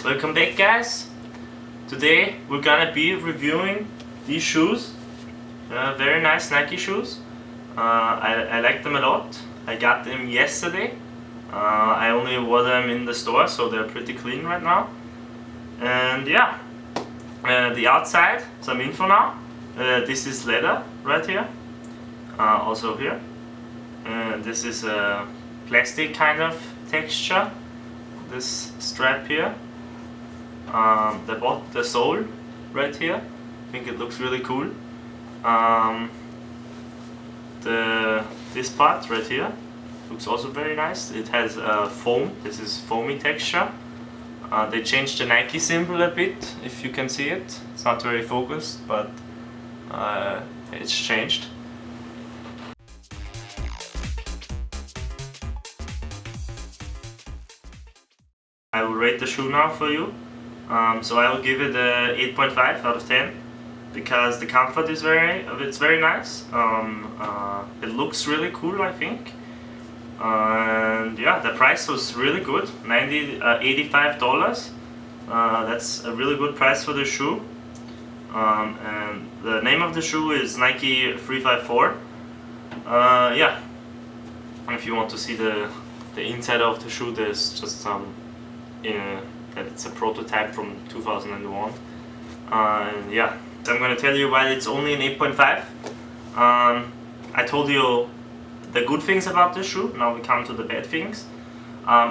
Welcome back, guys. Today we're gonna be reviewing these shoes. Very nice Nike shoes. I like them a lot. I got them yesterday. I only wore them in the store, so they're pretty clean right now. And yeah, the outside, some info now. This is leather right here. Also here. This is a plastic kind of texture. This strap here. The sole right here. I think it looks really cool. This part right here looks also very nice. It has foam. This is foamy texture. They changed the Nike symbol a bit, if you can see it. It's not very focused, but it's changed. I will rate the shoe now for you. So I will give it a 8.5 out of 10 because the comfort is very nice. It looks really cool, I think. And yeah, the price was really good, $85. That's a really good price for the shoe. And the name of the shoe is Nike 354. Yeah, if you want to see the inside of the shoe, there's just some that it's a prototype from 2001. And yeah, so I'm gonna tell you why it's only an 8.5. I told you the good things about this shoe. Now we come to the bad things.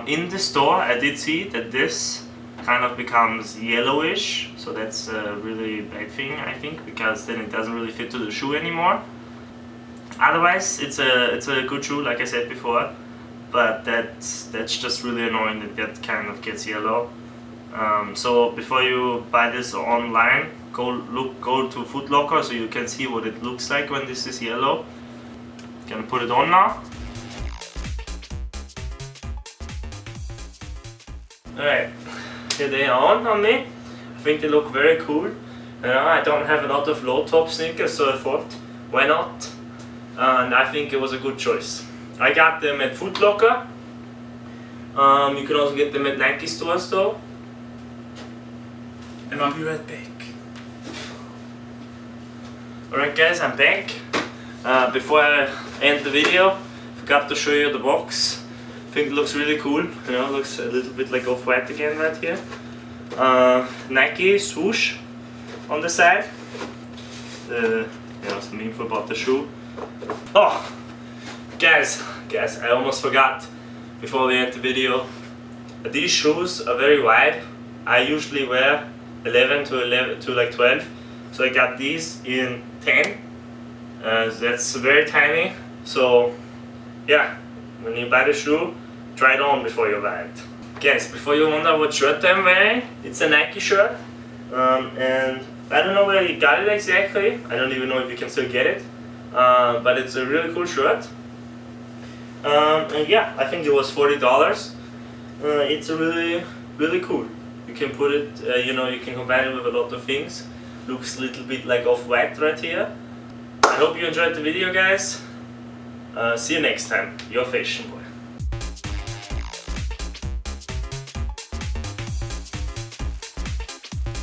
In the store, I did see that this kind of becomes yellowish, so that's a really bad thing, I think, because then it doesn't really fit to the shoe anymore. Otherwise, it's a good shoe, like I said before. But that's just really annoying that kind of gets yellow. So before you buy this online, go to Foot Locker so you can see what it looks like when this is yellow. Gonna put it on now. Alright, here they are on me. I think they look very cool. I don't have a lot of low top sneakers, so I thought, why not? And I think it was a good choice. I got them at Foot Locker. You can also get them at Nike stores though. And I'll be right back. Alright guys, I'm back. Before I end the video, I forgot to show you the box. I think it looks really cool. You know, it looks a little bit like Off-White again right here. Nike swoosh on the side. Some info about the shoe. Oh! Guys, I almost forgot before we end the video. These shoes are very wide. I usually wear 11 to like 12, so I got these in 10. That's very tiny. So yeah, when you buy the shoe, try it on before you buy it. Guys, before you wonder what shirt I'm wearing, it's a Nike shirt, and I don't know where you got it exactly. I don't even know if you can still get it, but it's a really cool shirt. And yeah, I think it was $40. It's a really cool. You can put it, you can combine it with a lot of things. Looks a little bit like Off-White right here. I hope you enjoyed the video, guys. See you next time. Your Fashion Boy.